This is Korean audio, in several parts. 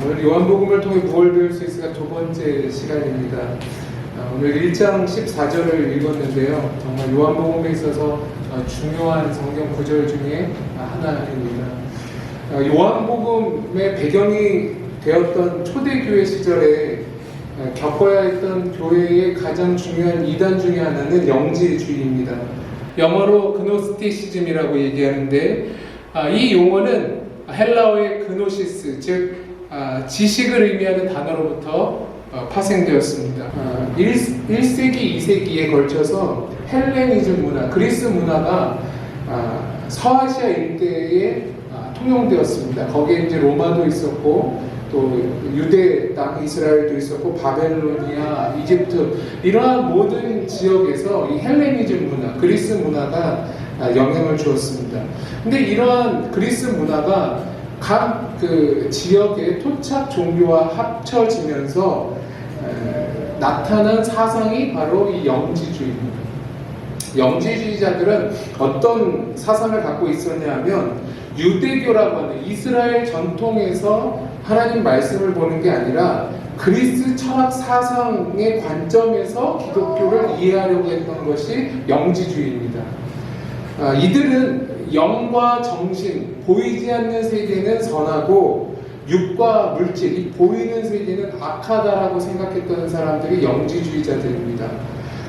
오늘 요한복음을 통해 무엇을 배울 수 있을까 두 번째 시간입니다. 오늘 1장 14절을 읽었는데요. 정말 요한복음에 있어서 중요한 성경 구절 중에 하나입니다. 요한복음의 배경이 되었던 초대교회 시절에 겪어야 했던 교회의 가장 중요한 이단 중에 하나는 영지주의입니다. 영어로 그노스티시즘이라고 얘기하는데 이 용어는 헬라어의 그노시스, 즉 지식을 의미하는 단어로부터 파생되었습니다. 1세기, 2세기에 걸쳐서 헬레니즘 문화, 그리스 문화가 서아시아 일대에 통용되었습니다. 거기에 이제 로마도 있었고 또 유대 땅 이스라엘도 있었고 바벨로니아, 이집트 이러한 모든 지역에서 이 헬레니즘 문화, 그리스 문화가 영향을 주었습니다. 근데 이러한 그리스 문화가 각 그 지역의 토착 종교와 합쳐지면서 나타난 사상이 바로 이 영지주의입니다. 영지주의자들은 어떤 사상을 갖고 있었냐면 유대교라고 하는 이스라엘 전통에서 하나님 말씀을 보는 게 아니라 그리스 철학 사상의 관점에서 기독교를 이해하려고 했던 것이 영지주의입니다. 이들은 영과 정신, 보이지 않는 세계는 선하고 육과 물질, 이 보이는 세계는 악하다라고 생각했던 사람들이 영지주의자들입니다.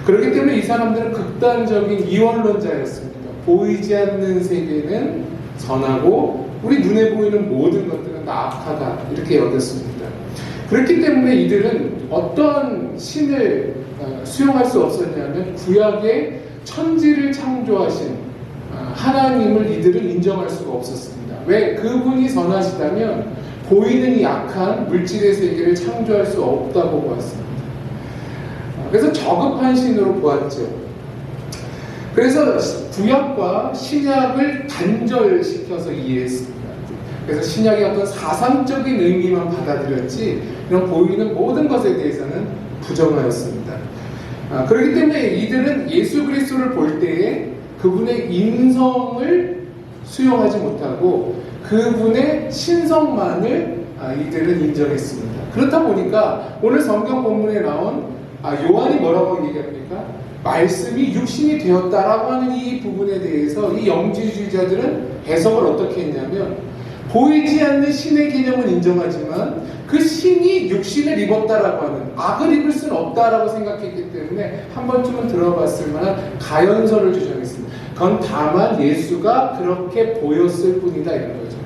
그렇기 때문에 이 사람들은 극단적인 이원론자였습니다. 보이지 않는 세계는 선하고 우리 눈에 보이는 모든 것들은 다 악하다 이렇게 여겼습니다. 그렇기 때문에 이들은 어떤 신을 수용할 수 없었냐면 구약의 천지를 창조하신 하나님을 이들은 인정할 수가 없었습니다. 왜? 그분이 선하시다면 보이는 이 악한 물질의 세계를 창조할 수 없다고 보았습니다. 그래서 저급한 신으로 보았죠. 그래서 구약과 신약을 단절시켜서 이해했습니다. 그래서 신약의 어떤 사상적인 의미만 받아들였지 이런 보이는 모든 것에 대해서는 부정하였습니다. 그렇기 때문에 이들은 예수 그리스도를 볼 때에 그분의 인성을 수용하지 못하고 그분의 신성만을 이들은 인정했습니다. 그렇다 보니까 오늘 성경 본문에 나온 요한이 뭐라고 얘기합니까? 말씀이 육신이 되었다라고 하는 이 부분에 대해서 이 영지주의자들은 해석을 어떻게 했냐면 보이지 않는 신의 개념은 인정하지만 그 신이 육신을 입었다라고 하는 악을 입을 수는 없다라고 생각했기 때문에 한 번쯤은 들어봤을 만한 가연설을 주장했습니다. 그건 다만 예수가 그렇게 보였을 뿐이다 이런 거죠.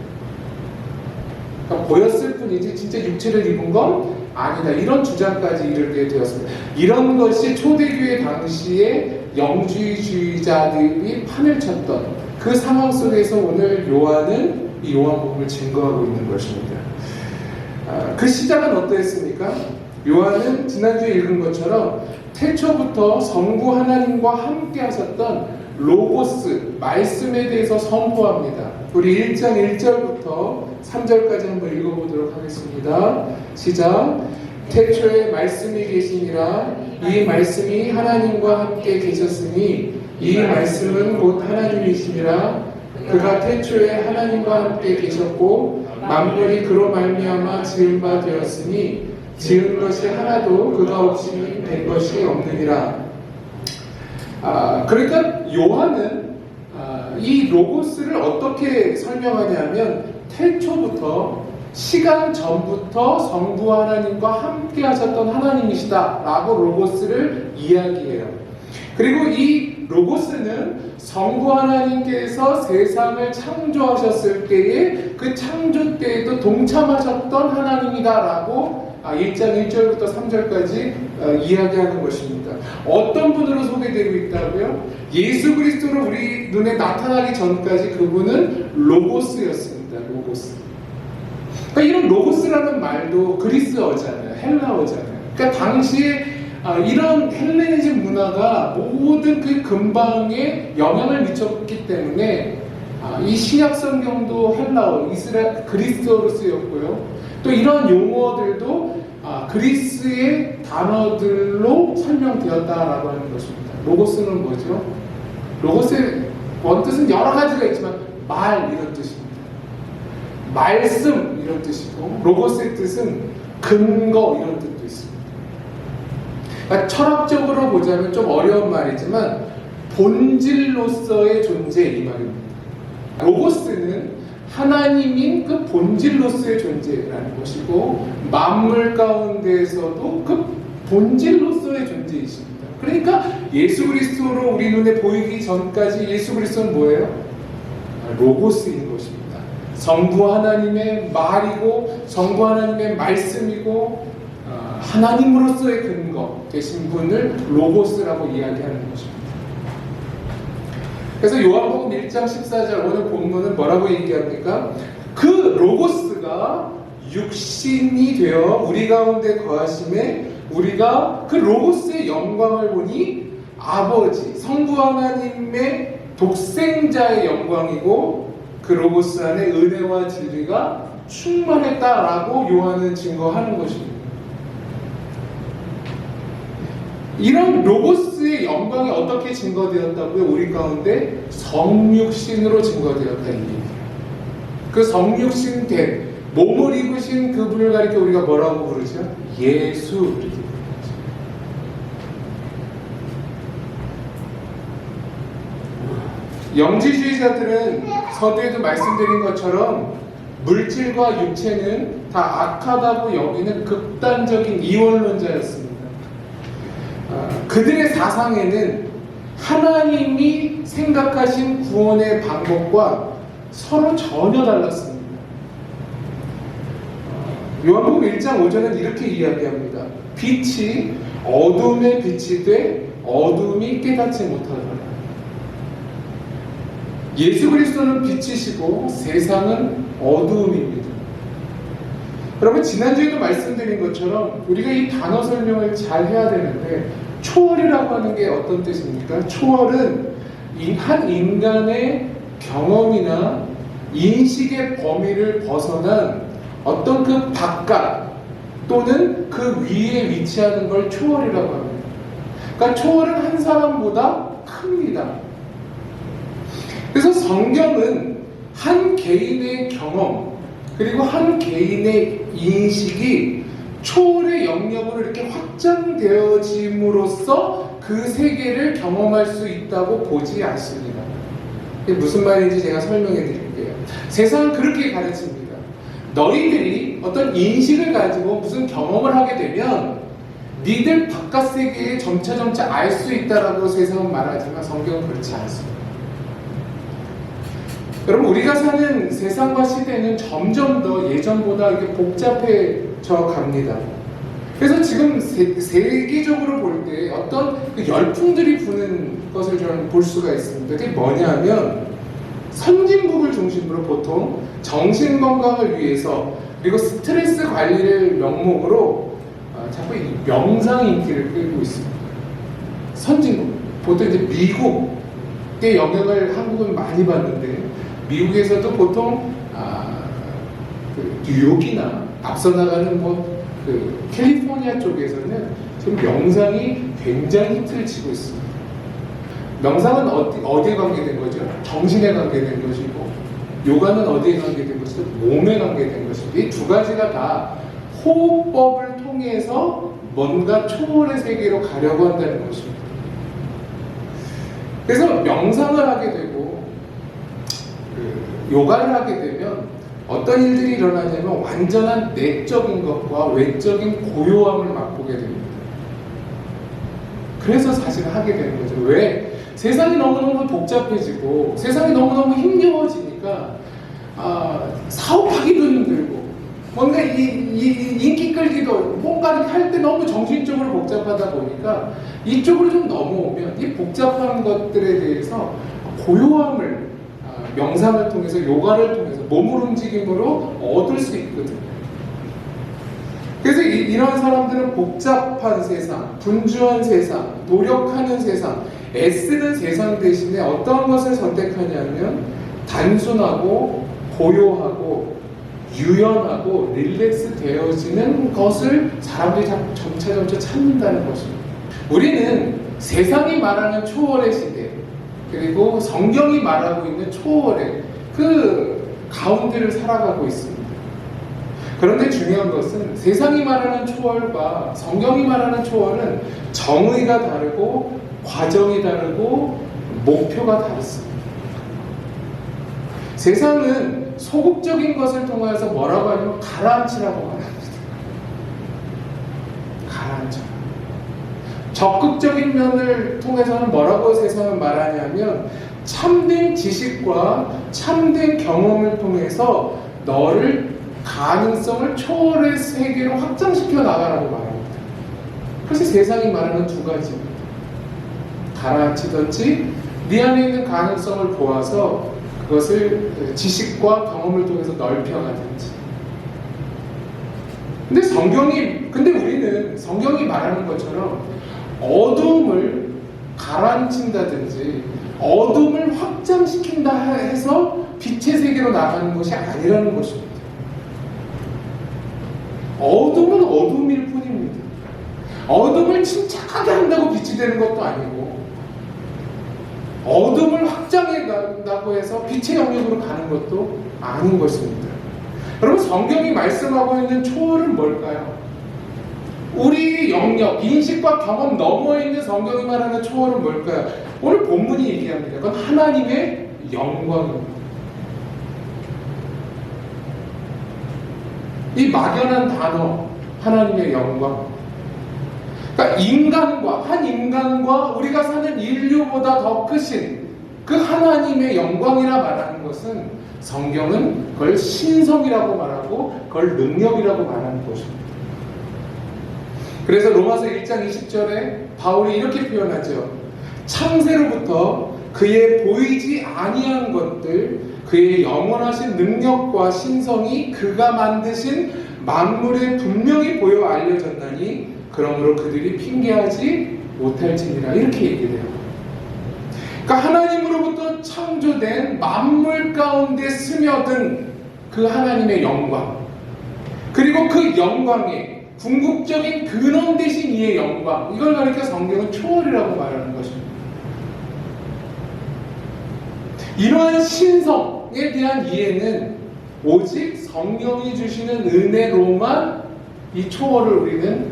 그러니까 보였을 뿐이지 진짜 육체를 입은 건 아니다 이런 주장까지 이르게 되었습니다. 이런 것이 초대교회 당시에 영지주의자들이 판을 쳤던 그 상황 속에서 오늘 요한은 이 요한복음을 증거하고 있는 것입니다. 그 시작은 어떠했습니까? 요한은 지난주에 읽은 것처럼 태초부터 성부 하나님과 함께 하셨던 로고스, 말씀에 대해서 선포합니다. 우리 1장 1절부터 3절까지 한번 읽어보도록 하겠습니다. 시작. 태초에 말씀이 계시니라. 이 말씀이 하나님과 함께 계셨으니 이 말씀은 곧 하나님이시니라. 그가 태초에 하나님과 함께 계셨고 만물이 그로 말미암아 지은 바 되었으니 지은 것이 하나도 그가 없이 된 것이 없느니라. 그러니까 요한은 이 로고스를 어떻게 설명하냐면 태초부터 시간 전부터 성부 하나님과 함께 하셨던 하나님이시다 라고 로고스를 이야기해요. 그리고 이 로고스는 성부 하나님께서 세상을 창조하셨을 때에 그 창조 때에도 동참하셨던 하나님이다 라고 1장 1절부터 3절까지 이야기하는 것입니다. 어떤 분으로 소개되고 있다고요? 예수 그리스도로 우리 눈에 나타나기 전까지 그분은 로고스였습니다. 로고스. 그러니까 이런 로고스라는 말도 그리스어잖아요. 헬라어잖아요. 그러니까 당시에 이런 헬레니즘 문화가 모든 그 근방에 영향을 미쳤기 때문에 이 신약 성경도 헬라어, 이스라엘 그리스어로 쓰였고요. 또 이런 용어들도 그리스의 단어들로 설명되었다라고 하는 것입니다. 로고스는 뭐죠? 로고스의 원뜻은 여러 가지가 있지만 말 이런 뜻입니다. 말씀 이런 뜻이고, 로고스의 뜻은 근거 이런 뜻도 있습니다. 그러니까 철학적으로 보자면 좀 어려운 말이지만 본질로서의 존재 이 말입니다. 로고스는 하나님인 그 본질로서의 존재라는 것이고, 만물 가운데에서도 그 본질로서의 존재이십니다. 그러니까 예수 그리스도로 우리 눈에 보이기 전까지 예수 그리스도는 뭐예요? 로고스인 것입니다. 성부 하나님의 말이고, 성부 하나님의 말씀이고, 하나님으로서의 근거 되신 분을 로고스라고 이야기하는 것입니다. 그래서 요한복음 1장 14절 오늘 본문은 뭐라고 얘기합니까? 그 로고스가 육신이 되어 우리 가운데 거하심에 우리가 그 로고스의 영광을 보니 아버지, 성부 하나님의 독생자의 영광이고 그 로고스 안에 은혜와 진리가 충만했다라고 요한은 증거하는 것입니다. 이런 로고스의 영광이 어떻게 증거되었다고요? 우리 가운데 성육신으로 증거되었다 이 얘기예요. 그 성육신 된 몸을 입으신 그분을 가리켜 우리가 뭐라고 부르죠? 예수 이렇게 부르죠. 영지주의자들은 서두에도 말씀드린 것처럼 물질과 육체는 다 악하다고 여기는 극단적인 이원론자였습니다. 그들의 사상에는 하나님이 생각하신 구원의 방법과 서로 전혀 달랐습니다. 요한복음 1장 5절은 이렇게 이야기합니다. 빛이 어둠의 빛이 돼 어둠이 깨닫지 못하더라. 예수 그리스도는 빛이시고 세상은 어두움입니다. 여러분, 지난주에도 말씀드린 것처럼 우리가 이 단어 설명을 잘 해야 되는데, 초월이라고 하는 게 어떤 뜻입니까? 초월은 한 인간의 경험이나 인식의 범위를 벗어난 어떤 그 바깥 또는 그 위에 위치하는 걸 초월이라고 합니다. 그러니까 초월은 한 사람보다 큽니다. 그래서 성경은 한 개인의 경험 그리고 한 개인의 인식이 초월의 영역으로 이렇게 확장되어짐으로써 그 세계를 경험할 수 있다고 보지 않습니다. 이게 무슨 말인지 제가 설명해 드릴게요. 세상은 그렇게 가르칩니다. 너희들이 어떤 인식을 가지고 무슨 경험을 하게 되면 니들 바깥 세계에 점차 알 수 있다라고 세상은 말하지만 성경은 그렇지 않습니다. 여러분, 우리가 사는 세상과 시대는 점점 더 예전보다 이렇게 복잡해져 갑니다. 그래서 지금 세계적으로 볼 때 어떤 그 열풍들이 부는 것을 저는 볼 수가 있습니다. 그게 뭐냐면 선진국을 중심으로 보통 정신건강을 위해서 그리고 스트레스 관리를 명목으로 자꾸 이 명상 인기를 끌고 있습니다. 선진국, 보통 이제 미국의 영향을 한국은 많이 받는데, 미국에서도 보통 그 뉴욕이나 앞서 나가는 그 캘리포니아 쪽에서는 지금 명상이 굉장히 히트를 치고 있습니다. 명상은 어디에 관계된 거죠? 정신에 관계된 것이고, 요가는 어디에 관계된 것이죠? 몸에 관계된 것이고, 이 두 가지가 다 호흡법을 통해서 뭔가 초월의 세계로 가려고 한다는 것입니다. 그래서 명상을 하게 되고 요가를 하게 되면 어떤 일들이 일어나냐면 완전한 내적인 것과 외적인 고요함을 맛보게 됩니다. 그래서 사실 하게 되는 거죠. 왜? 세상이 너무너무 복잡해지고 세상이 너무너무 힘겨워지니까 사업하기도 힘들고 뭔가 인기 끌기도 뭔가 할 때 너무 정신적으로 복잡하다 보니까 이쪽으로 좀 넘어오면 이 복잡한 것들에 대해서 고요함을 명상을 통해서, 요가를 통해서, 몸을 움직임으로 얻을 수 있거든요. 그래서 이런 사람들은 복잡한 세상, 분주한 세상, 노력하는 세상, 애쓰는 세상 대신에 어떤 것을 선택하냐면 단순하고 고요하고 유연하고 릴렉스 되어지는 것을 사람들이 점차 찾는다는 것입니다. 우리는 세상이 말하는 초월의 시대, 그리고 성경이 말하고 있는 초월의 그 가운데를 살아가고 있습니다. 그런데 중요한 것은 세상이 말하는 초월과 성경이 말하는 초월은 정의가 다르고 과정이 다르고 목표가 다릅니다. 세상은 소극적인 것을 통해서 뭐라고 하냐면 가라앉히라고 말합니다. 가라앉혀. 적극적인 면을 통해서는 뭐라고 세상은 말하냐면 참된 지식과 참된 경험을 통해서 너를 가능성을 초월의 세계로 확장시켜 나가라고 말합니다. 그래서 세상이 말하는 두 가지입니다. 가라앉히든지 네 안에 있는 가능성을 보아서 그것을 지식과 경험을 통해서 넓혀가든지. 근데 우리는 성경이 말하는 것처럼 어둠을 가라앉힌다든지 어둠을 확장시킨다 해서 빛의 세계로 나가는 것이 아니라는 것입니다. 어둠은 어둠일 뿐입니다. 어둠을 침착하게 한다고 빛이 되는 것도 아니고 어둠을 확장해 간다고 해서 빛의 영역으로 가는 것도 아닌 것입니다. 여러분, 성경이 말씀하고 있는 초월은 뭘까요? 우리 영역, 인식과 경험 너머에 있는 성경이 말하는 초월은 뭘까요? 오늘 본문이 얘기합니다. 그건 하나님의 영광입니다. 이 막연한 단어, 하나님의 영광. 그러니까 한 인간과 우리가 사는 인류보다 더 크신 그 하나님의 영광이라 말하는 것은 성경은 그걸 신성이라고 말하고 그걸 능력이라고 말하는 것입니다. 그래서 로마서 1장 20절에 바울이 이렇게 표현하죠. 창세로부터 그의 보이지 아니한 것들, 그의 영원하신 능력과 신성이 그가 만드신 만물에 분명히 보여 알려졌나니 그러므로 그들이 핑계하지 못할지니라, 이렇게 얘기해요. 그러니까 하나님으로부터 창조된 만물 가운데 스며든 그 하나님의 영광, 그리고 그 영광의 궁극적인 근원 되신 이의 영광, 이걸 가리켜 성경은 초월이라고 말하는 것입니다. 이러한 신성에 대한 이해는 오직 성경이 주시는 은혜로만 이 초월을 우리는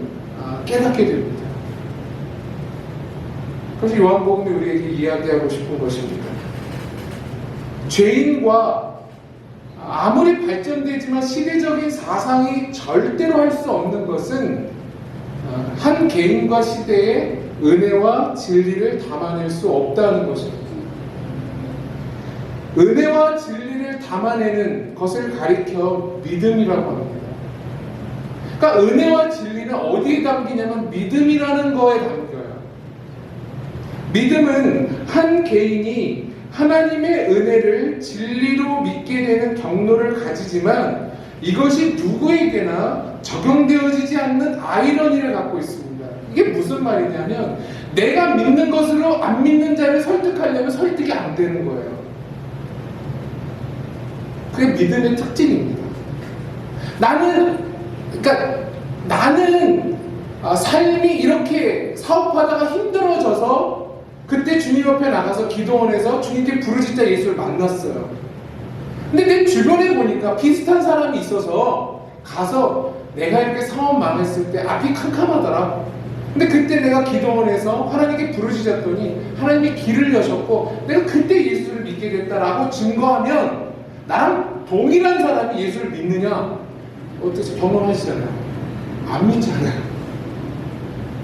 깨닫게 됩니다. 그래서 요한복음이 우리에게 이야기하고 싶은 것입니다. 죄인과 아무리 발전되지만 시대적인 사상이 절대로 할 수 없는 것은 한 개인과 시대의 은혜와 진리를 담아낼 수 없다는 것입니다. 은혜와 진리를 담아내는 것을 가리켜 믿음이라고 합니다. 그러니까 은혜와 진리는 어디에 담기냐면 믿음이라는 거에 담겨요. 믿음은 한 개인이 하나님의 은혜를 진리로 믿게 되는 경로를 가지지만 이것이 누구에게나 적용되어지지 않는 아이러니를 갖고 있습니다. 이게 무슨 말이냐면 내가 믿는 것으로 안 믿는 자를 설득하려면 설득이 안 되는 거예요. 그게 믿음의 특징입니다. 나는 삶이 이렇게 사업하다가 힘들어져서 그때 주님 옆에 나가서 기도원에서 주님께 부르짖자 예수를 만났어요. 근데 내 주변에 보니까 비슷한 사람이 있어서 가서 내가 이렇게 사업 망했을 때 앞이 캄캄하더라. 근데 그때 내가 기도원에서 하나님께 부르짖었더니 하나님이 길을 여셨고 내가 그때 예수를 믿게 됐다라고 증거하면 나랑 동일한 사람이 예수를 믿느냐? 어떻게 경험하시잖아요. 안 믿잖아요.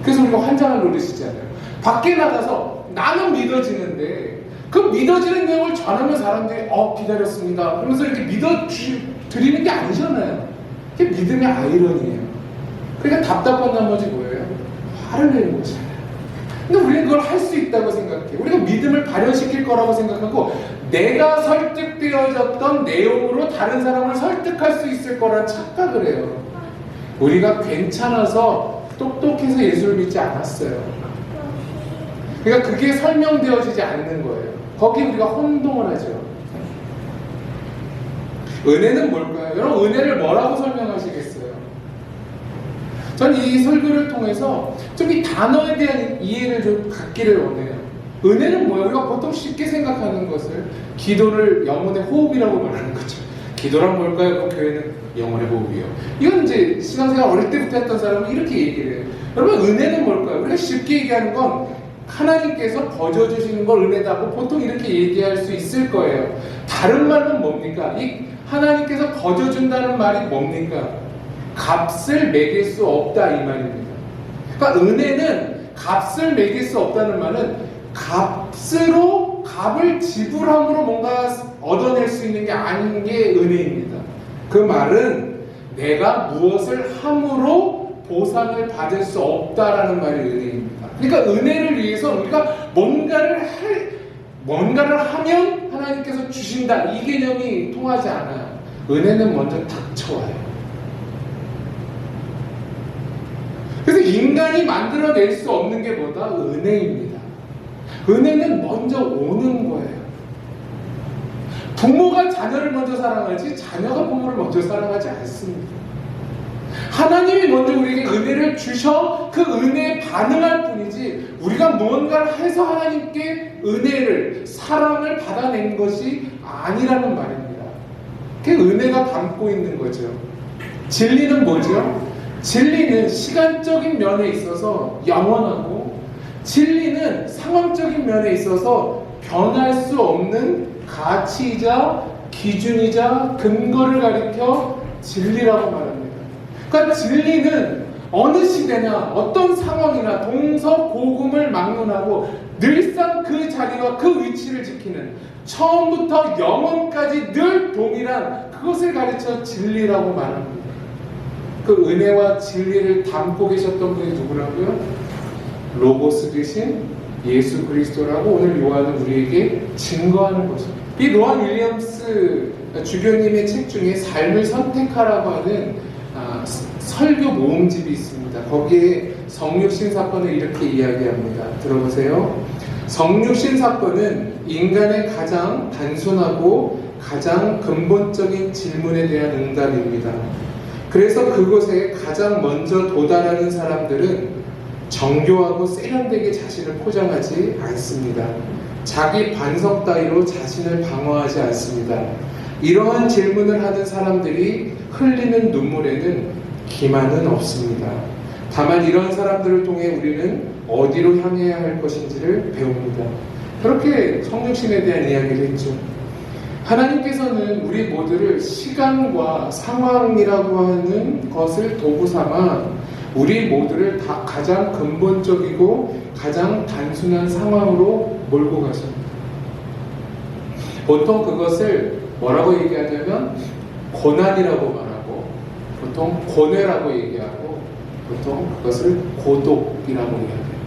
그래서 우리가 환장을 노리시잖아요. 밖에 나가서 나는 믿어지는데 그 믿어지는 내용을 전하면 사람들이 기다렸습니다 그러면서 이렇게 믿어드리는 게 아니잖아요. 그게 믿음의 아이러니예요. 그러니까 답답한 나머지 뭐예요? 화를 내는 거잖아요. 근데 우리는 그걸 할 수 있다고 생각해. 우리가 믿음을 발현시킬 거라고 생각하고 내가 설득되어졌던 내용으로 다른 사람을 설득할 수 있을 거란 착각을 해요. 우리가 괜찮아서 똑똑해서 예수를 믿지 않았어요. 그러니까 그게 설명되어지지 않는 거예요. 거기에 우리가 혼동을 하죠. 은혜는 뭘까요? 여러분, 은혜를 뭐라고 설명하시겠어요? 전 이 설교를 통해서 좀 이 단어에 대한 이해를 좀 갖기를 원해요. 은혜는 뭐예요? 우리가 보통 쉽게 생각하는 것을 기도를 영혼의 호흡이라고 말하는 거죠. 기도란 뭘까요? 그 교회는 영혼의 보급이요. 이건 이제 신앙생활 어릴 때부터 했던 사람은 이렇게 얘기를 해요. 여러분, 은혜는 뭘까요? 우리가 쉽게 얘기하는 건 하나님께서 거저주시는 걸 은혜다고 보통 이렇게 얘기할 수 있을 거예요. 다른 말은 뭡니까? 이 하나님께서 거저준다는 말이 뭡니까? 값을 매길 수 없다, 이 말입니다. 그러니까 은혜는 값을 매길 수 없다는 말은 값을 지불함으로 뭔가 얻어낼 수 있는 게 아닌 게 은혜입니다. 그 말은 내가 무엇을 함으로 보상을 받을 수 없다라는 말이 은혜입니다. 그러니까 은혜를 위해서 우리가 뭔가를 하면 하나님께서 주신다, 이 개념이 통하지 않아요. 은혜는 먼저 닥쳐와요. 그래서 인간이 만들어낼 수 없는 게 뭐다? 은혜입니다. 은혜는 먼저 오는 거예요. 부모가 자녀를 먼저 사랑하지 자녀가 부모를 먼저 사랑하지 않습니다. 하나님이 먼저 우리에게 은혜를 주셔 그 은혜에 반응할 뿐이지 우리가 무언가를 해서 하나님께 은혜를, 사랑을 받아낸 것이 아니라는 말입니다. 그 은혜가 담고 있는 거죠. 진리는 뭐죠? 진리는 시간적인 면에 있어서 영원하고, 진리는 상황적인 면에 있어서 변할 수 없는 가치이자 기준이자 근거를 가리켜 진리라고 말합니다. 그러니까 진리는 어느 시대나 어떤 상황이나 동서고금을 막론하고 늘상 그 자리와 그 위치를 지키는, 처음부터 영원까지 늘 동일한 그것을 가르쳐 진리라고 말합니다. 그 은혜와 진리를 담고 계셨던 분이 누구라고요? 로고스 되신 예수 그리스도라고 오늘 요한은 우리에게 증거하는 것입니다. 이 로한 윌리엄스 주교님의 책 중에 삶을 선택하라고 하는 설교 모음집이 있습니다. 거기에 성육신 사건을 이렇게 이야기합니다. 들어보세요. 성육신 사건은 인간의 가장 단순하고 가장 근본적인 질문에 대한 응답입니다. 그래서 그곳에 가장 먼저 도달하는 사람들은 정교하고 세련되게 자신을 포장하지 않습니다. 자기 반성 따위로 자신을 방어하지 않습니다. 이러한 질문을 하는 사람들이 흘리는 눈물에는 기만은 없습니다. 다만 이런 사람들을 통해 우리는 어디로 향해야 할 것인지를 배웁니다. 그렇게 성육신에 대한 이야기를 했죠. 하나님께서는 우리 모두를 시간과 상황이라고 하는 것을 도구 삼아 우리 모두를 다 가장 근본적이고 가장 단순한 상황으로 몰고 가십니다. 보통 그것을 뭐라고 얘기하냐면 고난이라고 말하고, 보통 고뇌라고 얘기하고, 보통 그것을 고독이라고 얘기합니다.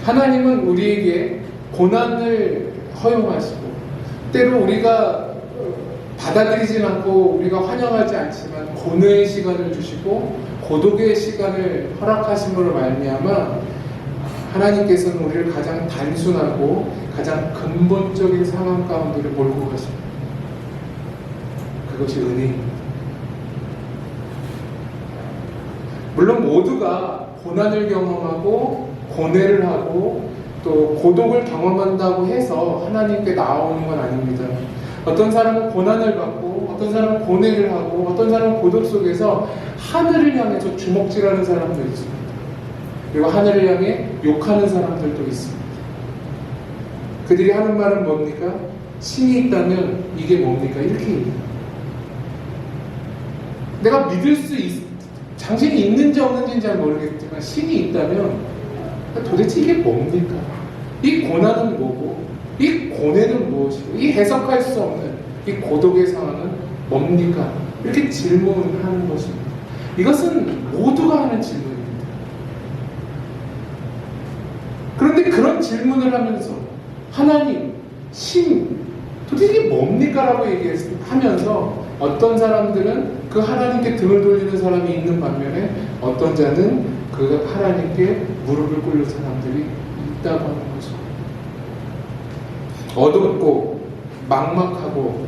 하나님은 우리에게 고난을 허용하시고, 때로 우리가 받아들이진 않고 우리가 환영하지 않지만 고뇌의 시간을 주시고 고독의 시간을 허락하심으로 말미암아 하나님께서는 우리를 가장 단순하고 가장 근본적인 상황 가운데를 몰고 가십니다. 그것이 은혜입니다. 물론 모두가 고난을 경험하고 고뇌를 하고 또 고독을 경험한다고 해서 하나님께 나오는 건 아닙니다. 어떤 사람은 고난을 받고, 어떤 사람은 고뇌를 하고, 어떤 사람은 고독 속에서 하늘을 향해서 주먹질하는 사람도 있습니다. 그리고 하늘을 향해 욕하는 사람들도 있습니다. 그들이 하는 말은 뭡니까? 신이 있다면 이게 뭡니까? 이렇게 얘기해요. 내가 믿을 수 당신이 있는지 없는지는 잘 모르겠지만 신이 있다면 도대체 이게 뭡니까? 이 고난은 뭐고, 이 고뇌는 무엇이고, 이 해석할 수 없는 이 고독의 상황은 뭡니까? 이렇게 질문하는 것입니다. 이것은 모두가 하는 질문입니다. 그런데 그런 질문을 하면서 하나님, 신, 도대체 이게 뭡니까? 라고 얘기하면서 어떤 사람들은 그 하나님께 등을 돌리는 사람이 있는 반면에 어떤 자는 그 하나님께 무릎을 꿇는 사람들이 있다고 하는 거죠. 어둡고 막막하고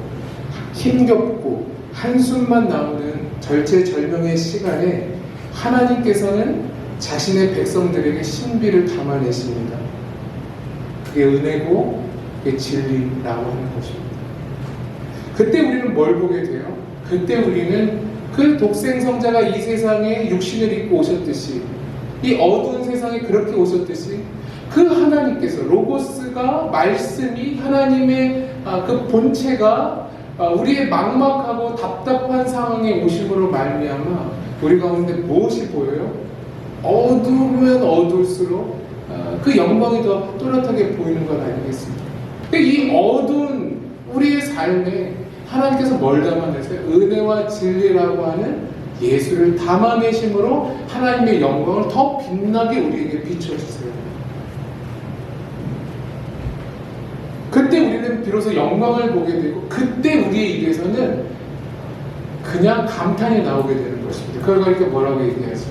힘겹고 한숨만 나오는 절체절명의 시간에 하나님께서는 자신의 백성들에게 신비를 담아내십니다. 그게 은혜고 그게 진리라고 하는 것입니다. 그때 우리는 뭘 보게 돼요? 그때 우리는 그 독생성자가 이 세상에 육신을 입고 오셨듯이, 이 어두운 세상에 그렇게 오셨듯이, 그 하나님께서, 로고스가, 말씀이, 하나님의 그 본체가 우리의 막막하고 답답한 상황에 오심으로 말미암아 우리 가운데 무엇이 보여요? 어두우면 어두울수록 그 영광이 더 또렷하게 보이는 것 아니겠습니까? 이 어두운 우리의 삶에 하나님께서 뭘 담아내세요? 은혜와 진리라고 하는 예수를 담아내심으로 하나님의 영광을 더 빛나게 우리에게 비춰주세요. 그때 우리는 비로소 영광을 보게 되고, 그때 우리의 입에서는 그냥 감탄이 나오게 되는 것입니다. 그걸 이렇게 뭐라고 얘기하죠?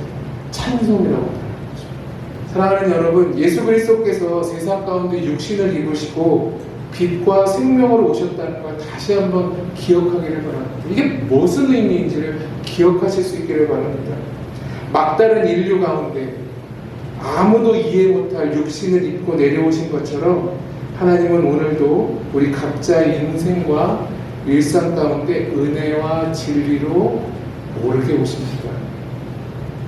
찬송이라고 하는 거죠. 사랑하는 여러분, 예수 그리스도께서 세상 가운데 육신을 입으시고 빛과 생명으로 오셨다는 걸 다시 한번 기억하기를 바랍니다. 이게 무슨 의미인지를 기억하실 수 있기를 바랍니다. 막다른 인류 가운데 아무도 이해 못할 육신을 입고 내려오신 것처럼 하나님은 오늘도 우리 각자의 인생과 일상 가운데 은혜와 진리로 모르게 오십니다.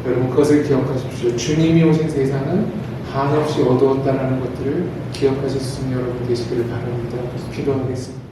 여러분, 그것을 기억하십시오. 주님이 오신 세상은 한없이 어두웠다는 것들을 기억하실 수 있는 여러분 되시기를 바랍니다. 기도하겠습니다.